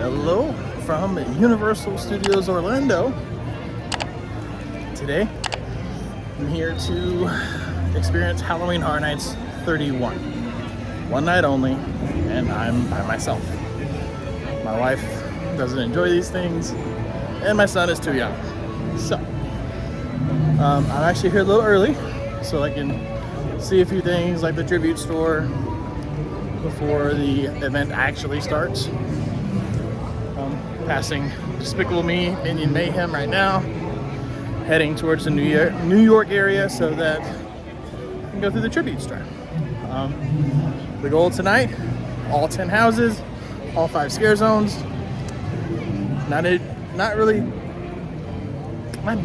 Hello from Universal Studios Orlando. Today, I'm here to experience Halloween Horror Nights 31. One night only, and I'm by myself. My wife doesn't enjoy these things, and my son is too young. So, I'm actually here a little early, so I can see a few things like the tribute store before the event actually starts. Passing Despicable Me, Minion Mayhem right now, heading towards the New York area so that I can go through the tribute store. The goal tonight, all 10 houses, all 5 scare zones. Not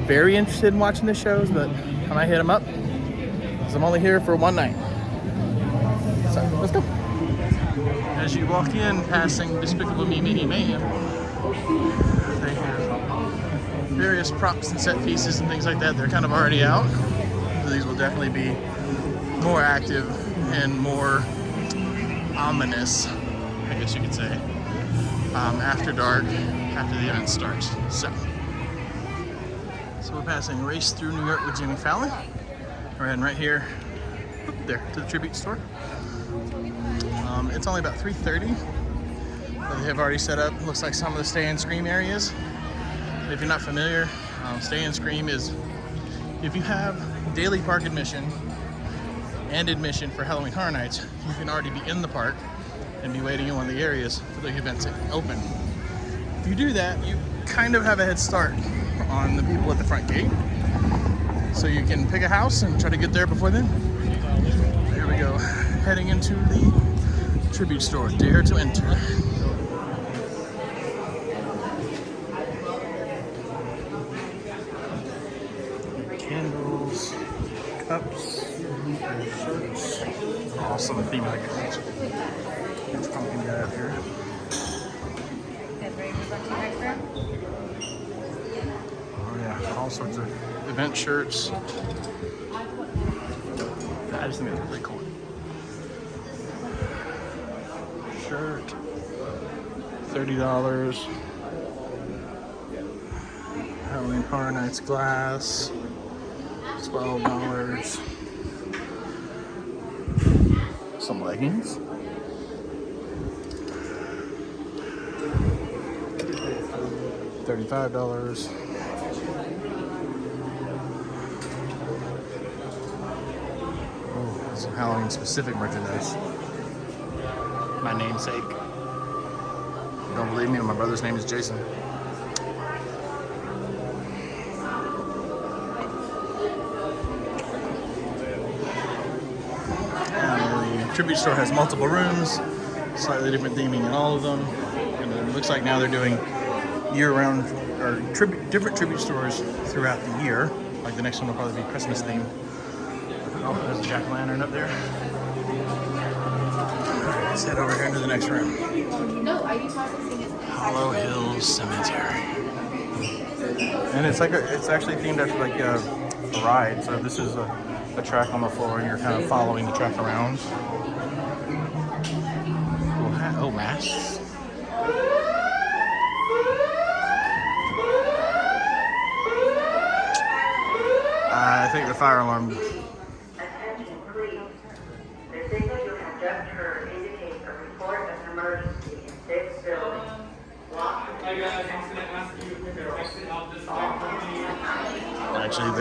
very interested in watching the shows, but I might hit them up because I'm only here for one night. So let's go. As you walk in, passing Despicable Me, Minion Mayhem, they have various props and set pieces and things like that. They're kind of already out. So these will definitely be more active and more ominous, I guess you could say, after dark, after the event starts. So we're passing Race Through New York with Jimmy Fallon. We're heading right here, there, to the tribute store. It's only about 3:30. They have already set up, looks like some of the Stay and Scream areas. If you're not familiar, Stay and Scream is if you have daily park admission and admission for Halloween Horror Nights, you can already be in the park and be waiting in one of the areas for the event to open. If you do that, you kind of have a head start on the people at the front gate. So you can pick a house and try to get there before then. Here we go, heading into the tribute store. Dare to enter. Candles, cups, shirts. Awesome theme, I guess. Which pumpkin do I have here? Oh yeah, all sorts of event shirts. I just think that's really cool. Shirt, $30. Halloween Horror Nights glass, $12. Some leggings. $35. Oh, some Halloween specific merchandise. My namesake. Don't believe me, my brother's name is Jason. And the tribute store has multiple rooms, slightly different theming in all of them. And it looks like now they're doing year-round or different tribute stores throughout the year. Like the next one will probably be Christmas themed. Oh, there's a jack-o'-lantern up there. Let's head over here into the next room. Hollow Hills Cemetery. And it's actually themed after like a ride. So this is a track on the floor and you're kind of following the track around. Oh, masks. I think the fire alarm. Actually,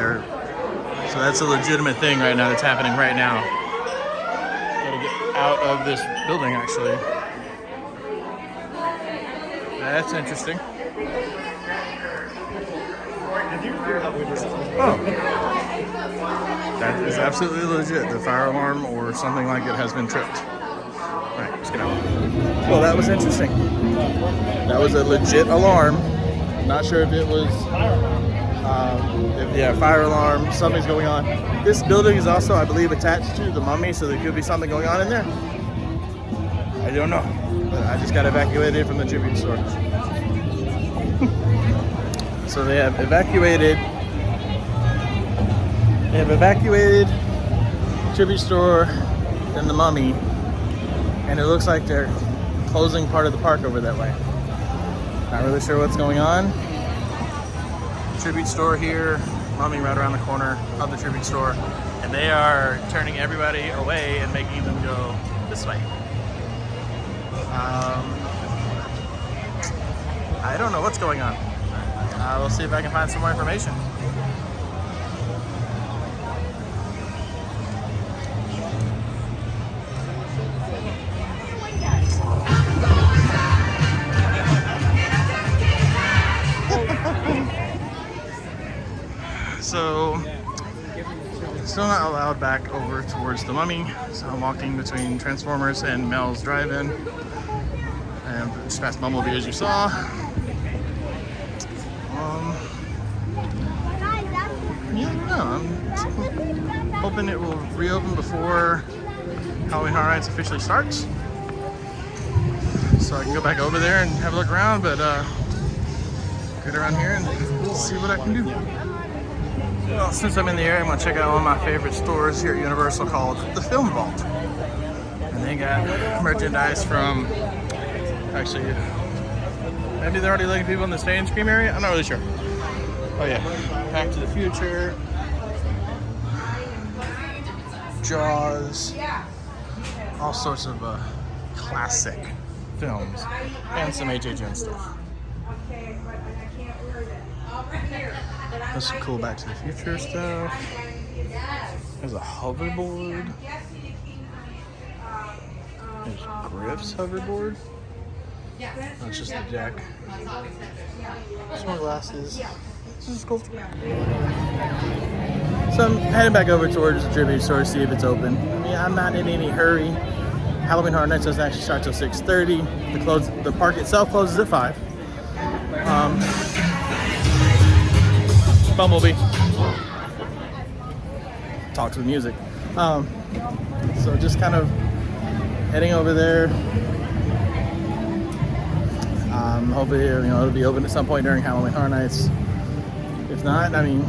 so that's a legitimate thing right now that's happening right now. Gotta get out of this building, actually. That's interesting. Oh. That is absolutely legit. The fire alarm or something like it has been tripped. Alright, let's get out. Well, that was interesting. That was a legit alarm. Not sure if it was, fire alarm, something's going on. This building is also, I believe, attached to the Mummy, so there could be something going on in there. I don't know. But I just got evacuated from the tribute store. So they have evacuated tribute store and the Mummy, and it looks like they're closing part of the park over that way. Not really sure what's going on. Tribute store here, mummy right around the corner of the tribute store, and they are turning everybody away and making them go this way. I don't know what's going on. We'll see if I can find some more information. So, still not allowed back over towards the mummy, so I'm walking between Transformers and Mel's Drive-In, and just past Bumblebee as you saw. Yeah, I don't know. I'm hoping it will reopen before Halloween Horror Nights officially starts, so I can go back over there and have a look around, but get around here and see what I can do. Well, since I'm in the area, I'm going to check out one of my favorite stores here at Universal called the Film Vault. And they got merchandise from, actually, maybe they're already letting people in the Stay and Scream area? I'm not really sure. Oh yeah, Back to the Future, Jaws, all sorts of classic films, and some HHN stuff. There's some cool Back to the Future stuff. There's a hoverboard. There's Griff's hoverboard. That's just the deck. Some more glasses. This is cool. So I'm heading back over towards the tribute store to see if it's open. I mean, I'm not in any hurry. Halloween Horror Nights doesn't actually start till 6:30. The park itself closes at 5. Bumblebee talks with music. So just kind of heading over there. Hopefully, it'll be open at some point during Halloween Horror Nights. If not, I mean,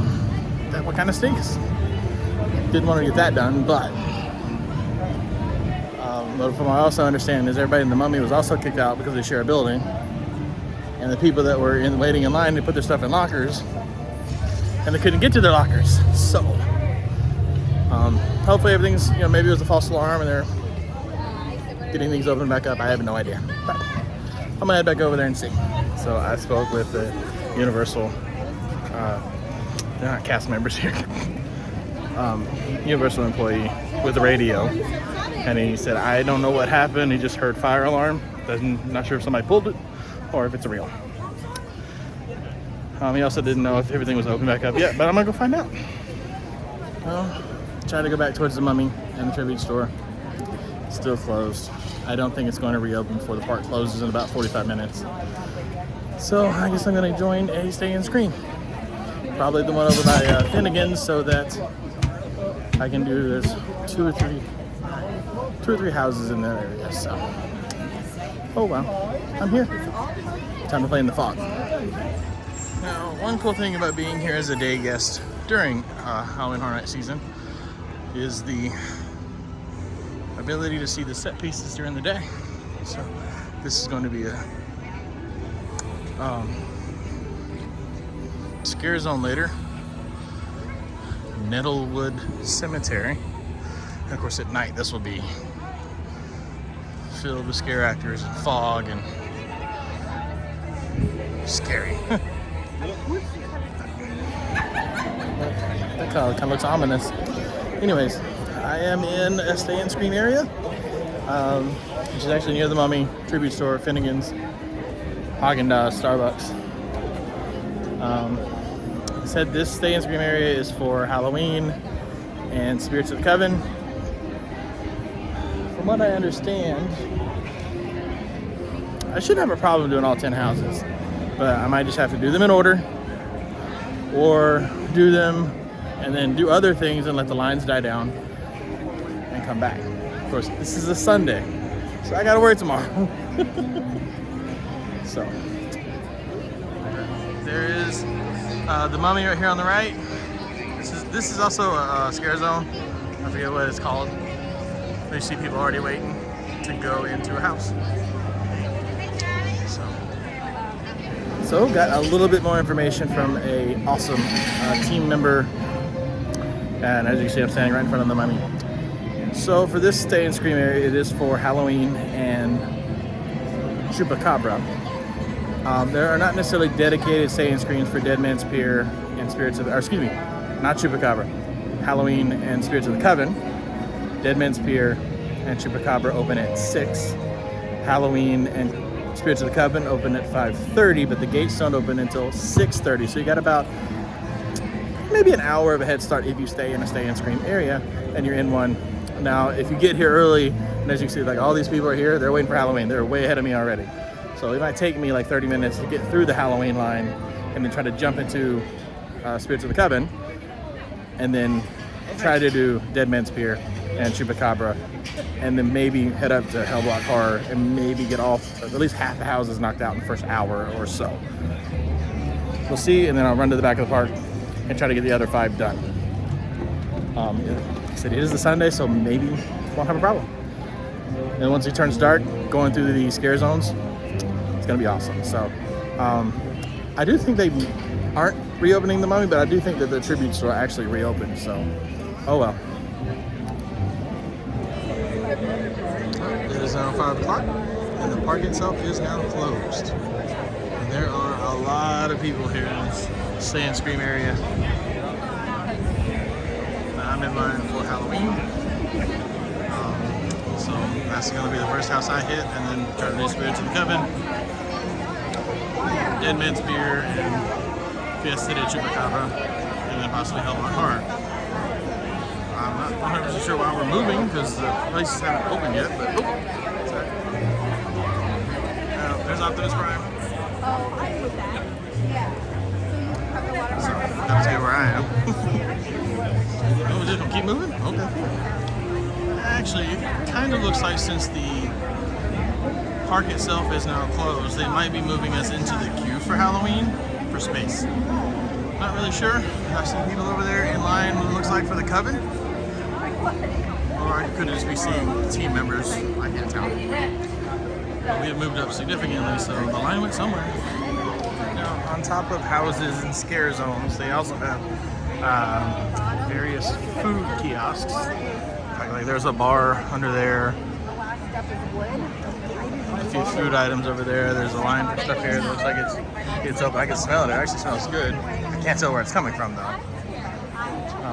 that what kind of stinks. Didn't want to get that done, but from what I also understand is everybody in the mummy was also kicked out because they share a building, and the people that were waiting in line to put their stuff in lockers, and they couldn't get to their lockers. So hopefully everything's, maybe it was a false alarm and they're getting things open back up. I have no idea, but I'm gonna head back over there and see. So I spoke with the Universal, they're not cast members here, Universal employee with the radio, and he said, I don't know what happened. He just heard fire alarm. Not sure if somebody pulled it or if it's real. He also didn't know if everything was open back up yet, but I'm gonna go find out. Well, try to go back towards the mummy and the tribute store. Still closed. I don't think it's going to reopen before the park closes in about 45 minutes. So I guess I'm gonna join a Stay and Scream. Probably the one over by Finnegan's, so that I can do, there's two or three houses in that area. So, oh well, I'm here. Time to play in the fog. Now, one cool thing about being here as a day guest during Halloween Horror Night season is the ability to see the set pieces during the day. So this is going to be a scare zone later. Nettlewood Cemetery. And of course at night this will be filled with scare actors and fog and scary. That kind of looks ominous. Anyways, I am in a Stay and Scream area, which is actually near the Mummy, Tribute Store, Finnegan's, Haagen-Dazs, Starbucks. It said this Stay and Scream area is for Halloween and Spirits of the Coven. From what I understand, I shouldn't have a problem doing all 10 houses, but I might just have to do them in order, or do them and then do other things and let the lines die down and come back. Of course, this is a Sunday, so I gotta work tomorrow. So there is the Mummy right here on the right. This is also a scare zone. I forget what it's called. You see people already waiting to go into a house. So So got a little bit more information from a awesome team member, and as you can see, I'm standing right in front of the mummy. So for this Stay and Scream area, it is for Halloween and Chupacabra. There are not necessarily dedicated Stay and Screams for Dead Man's Pier and Spirits of, or excuse me, not Chupacabra. Halloween and Spirits of the Coven, Dead Man's Pier and Chupacabra open at 6. Halloween and Spirits of the Coven open at 5:30, but the gates don't open until 6:30. So you got about maybe an hour of a head start if you stay in a Stay and Scream area and you're in one. Now, if you get here early, and as you can see, like all these people are here, they're waiting for Halloween. They're way ahead of me already. So it might take me like 30 minutes to get through the Halloween line and then try to jump into Spirits of the Coven and then try to do Dead Man's Pier and Chupacabra, and then maybe head up to Hell Block Horror and maybe get off at least half the houses knocked out in the first hour or so. We'll see, and then I'll run to the back of the park and try to get the other 5 done. Like I said, it is the Sunday, so maybe won't have a problem. And once it turns dark, going through the scare zones, it's gonna be awesome. So I do think they aren't reopening the Mummy, but I do think that the tributes will actually reopen, so oh well. It is now 5 o'clock, and the park itself is now closed. And there are a lot of people here in this Stay and Scream area. I'm in line for Halloween. So that's going to be the first house I hit, and then try to do Spirits of the Coven, Dead Man's Pier, and Fiesta de Chupacabra, and then possibly Hell Block Horror. I'm not 100% sure why we're moving because the places haven't opened yet, but sorry. There's Optimus Prime. Oh, I knew that. Yeah. So that's where I am. Oh, we're just gonna keep moving? Okay. Actually, it kind of looks like since the park itself is now closed, they might be moving us into the queue for Halloween for space. Not really sure. I've seen people over there in line, what it looks like for the Coven. Or I could just be seeing team members. I can't tell. But we have moved up significantly, so the line went somewhere. Now, on top of houses and scare zones, they also have various food kiosks. Like there's a bar under there. A few food items over there. There's a line for stuff here that looks like it's open. I can smell it. It actually smells good. I can't tell where it's coming from though.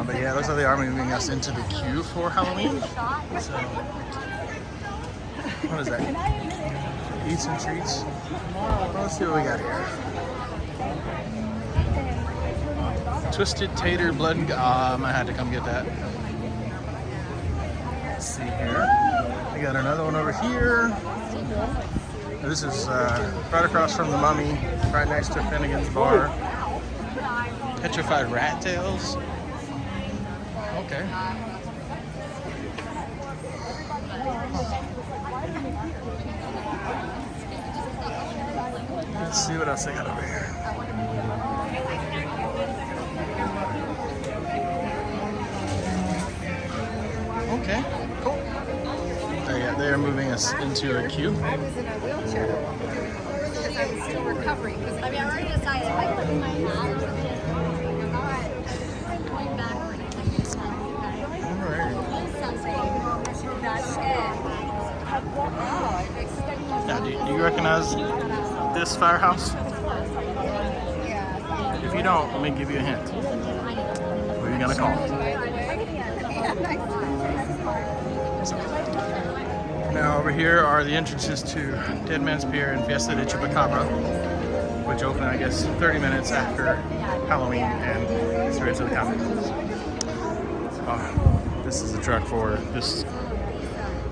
But yeah, it looks like they are moving us into the queue for Halloween. So, what is that? Eats and treats. Well, let's see what we got here. Twisted tater blood and I might have to come get that. Let's see here. We got another one over here. This is right across from the Mummy, right next to Finnegan's Bar. Petrified rat tails. Okay. Let's see what else they got over here. Okay, cool. Oh yeah, they are moving us into a queue. I was in a wheelchair because I was still recovering. I mean, I already decided I put in my house. I'm going backward. Now, do you recognize this firehouse? Yeah. If you don't, let me give you a hint. Who are you gonna call? Now over here are the entrances to Dead Man's Pier and Fiesta de Chupacabra, which open, I guess, 30 minutes after Halloween and Spirits of the Coven. This is the truck for this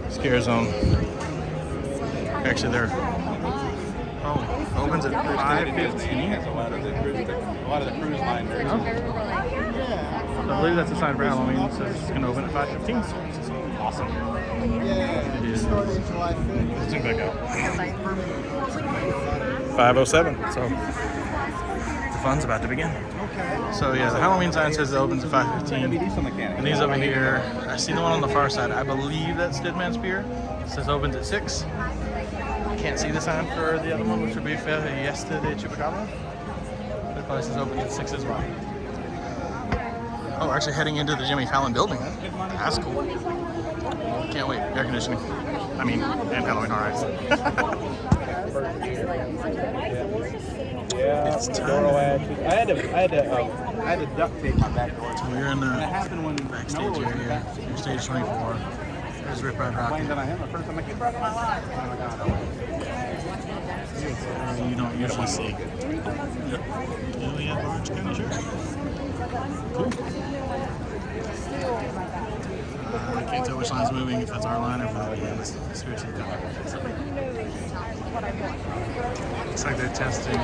scare zone. Actually, they're opens at 5:15. A lot of the cruise lines. I believe that's a sign for Halloween, so it's going to open at 5:15. So it's awesome. Yeah. It is. Starting July 5th. Let's zoom back out. 5:07. So the fun's about to begin. Okay. So yeah, the Halloween sign says it opens at 5:15. Maybe diesel mechanic. And these over here, I see the one on the far side. I believe that's Dead Man's Pier. It says opens at 6. can't see the sign for the other one, which would be Fiesta de Chupacabra. The place is open at 6 as well. Oh, we're actually heading into the Jimmy Fallon building. That's cool. Can't wait. Air conditioning. I mean, and Halloween Horror Nights. It's time. I had to duct tape my back door. So we're in the happened when backstage area. You're stage 24. There's Rip Ride Rocket. that I am at first. I'm like, you broke my line. You don't usually see. Oh, we have orange kind of shirt. Cool. I can't tell which line's moving, if that's our line or if that's the seriously done. Looks like they're testing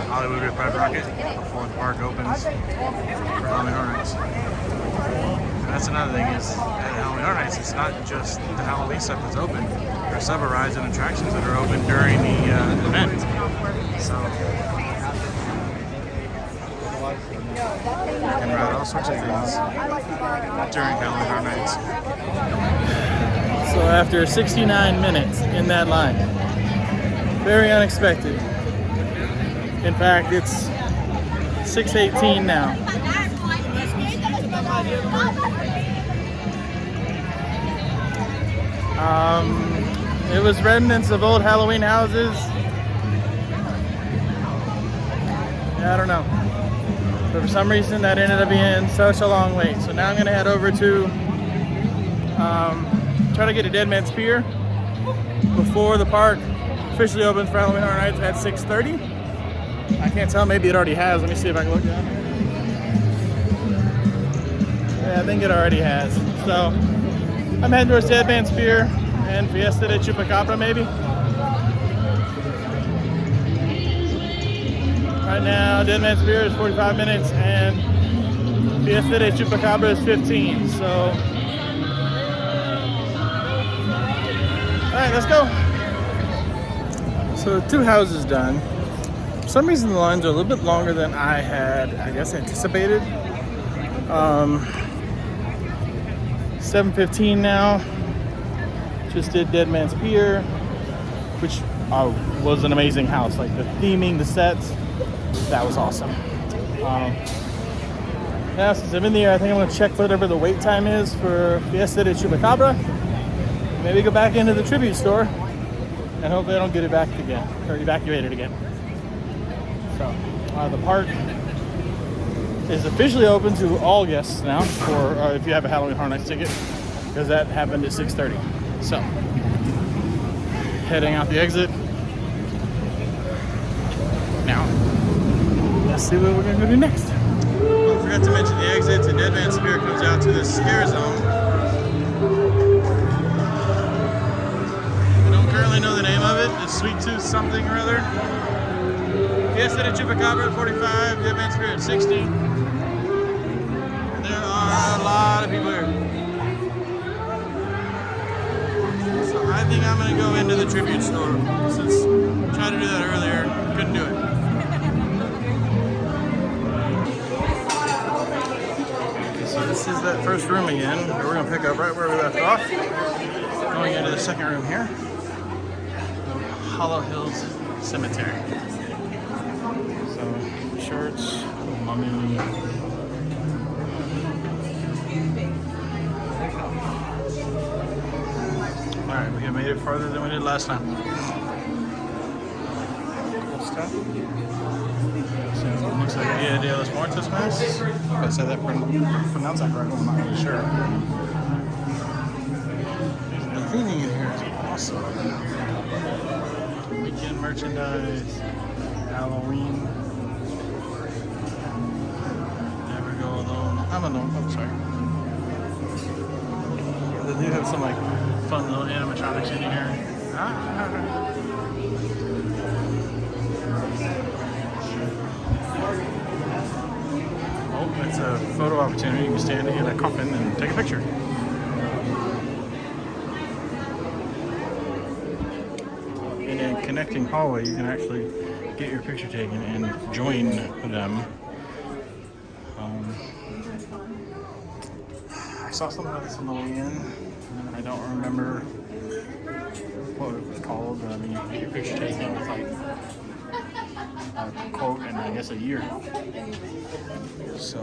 Hollywood Rip Ride Rocket before the park opens for Halloween Horror Nights. And that's another thing is at Halloween Horror Nights, it's not just the Halloween stuff that's open. There are several rides and attractions that are open during the event. So you can ride all sorts of things during Halloween Horror Nights. So after 69 minutes in that line, very unexpected. In fact, it's 6:18 now. It was remnants of old Halloween houses. Yeah, I don't know. But for some reason that ended up being such a long wait. So now I'm gonna head over to try to get a Dead Man's Pier before the park officially opens for Halloween Horror Nights at 6:30. I can't tell, maybe it already has. Let me see if I can look down. Yeah, I think it already has. So I'm heading towards Dead Man's Pier and Fiesta de Chupacabra maybe. Right now, Dead Man's Pier is 45 minutes and Fiesta de Chupacabra is 15. So, all right, let's go. So 2 houses done. For some reason the lines are a little bit longer than I had, I guess, anticipated. 7:15 now. Just did Dead Man's Pier, which was an amazing house. Like the theming, the sets, that was awesome. Now since I'm in the air, I think I'm gonna check whatever the wait time is for Fiesta de Chupacabra. Maybe go back into the tribute store and hopefully I don't get it back again, or evacuated again. So, the park is officially open to all guests now, for if you have a Halloween Horror Nights ticket, because that happened at 6:30. So, heading out the exit. Now, let's see what we're gonna go do next. I forgot to mention the exit to Dead Man's Pier comes out to the scare zone. I don't currently know the name of it. It's Sweet Tooth something or other. Fiesta de Chupacabra 45, Dead Man's Pier at 60. There are a lot of people here. So I think I'm gonna go into the tribute store. Since I tried to do that earlier, couldn't do it. So this is that first room again. We're gonna pick up right where we left off. Going into the second room here. Hollow Hills Cemetery. So, shirts, mummy. Alright, we have made it farther than we did last time. Cool stuff. So, it looks like Dia de los Muertos mask. If I said that pronounced that correctly, I'm not really sure. The theming in here is awesome. Weekend merchandise, Halloween. Never go alone. I'm alone. Oh, sorry. They do have some like fun little animatronics in here. Oh, it's a photo opportunity. You can stand in a coffin and take a picture. In a connecting hallway, you can actually get your picture taken and join them. I saw something about this on the way in, and I don't remember what it was called, but I mean, you can get your picture taken with like a quote and I guess a year. So,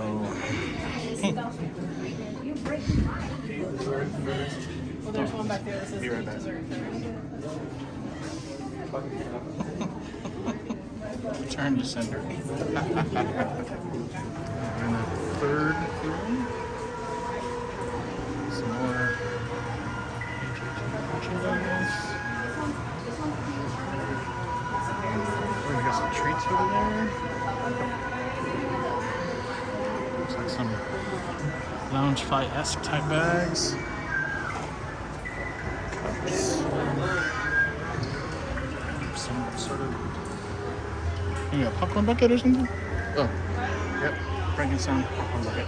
Well, there's one back there that says be right back. dessert. Return to sender. We're in the third room. Some more HHN merchandise. Oh, we got some treats over there. Looks like some Loungefly-esque type bags. Cups. Some sort of maybe a popcorn bucket or something? Oh, yep. Frankenstein popcorn bucket.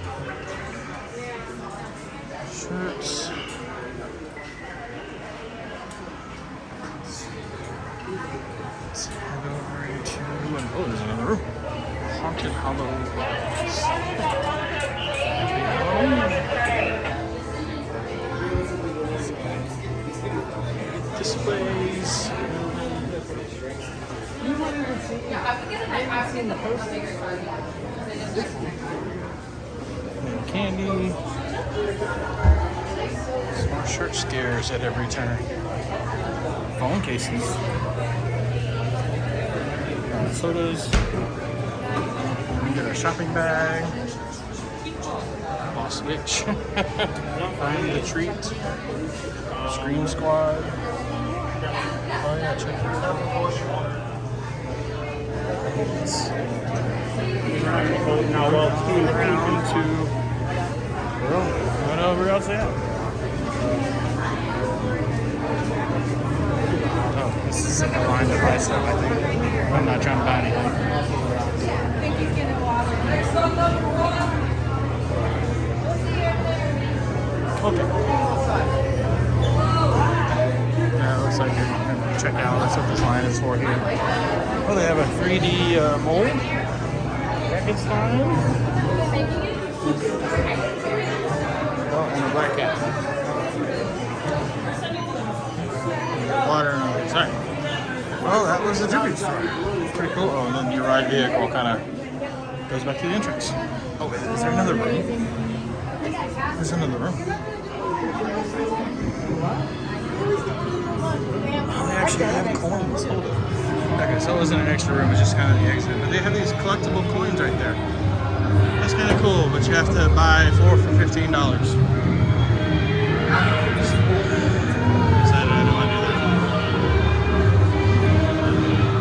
Shirts. Let's head over into, oh, there's another room. Haunted Hollows. Displays. I've seen the posters. Candy. Some more shirt scares at every turn. Phone cases. Sodas. We get a shopping bag. Boss Bitch. Find the Treat. Scream Squad. Oh yeah, check this out. What over else they have? Oh, this is like a line to buy stuff, I think. I'm not trying to buy anything. Okay. Yeah, it looks like you're going to check out. That's what this line is for here. Oh, they have a 3D mold. Frankenstein. Oh, and a black cat. Water and all. Sorry. Well, that was the tribute store. Pretty cool. Oh, and then your ride vehicle kind of goes back to the entrance. Oh, wait, is there another room? There's another room. Oh, they actually have coins. Hold it. Okay, so it wasn't an extra room, it's just kind of the exit. But they have these collectible coins right there. That's kind of cool, but you have to buy 4 for $15. Decided I didn't want to do that.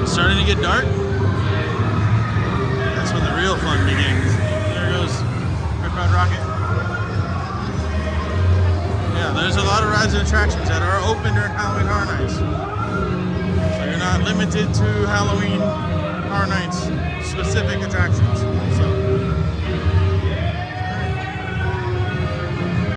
It's starting to get dark. That's when the real fun begins. There goes Rip Rod Rocket. Yeah, there's a lot of rides and attractions that are open during Halloween Horror Nights. So you're not limited to Halloween Horror Nights specific attractions.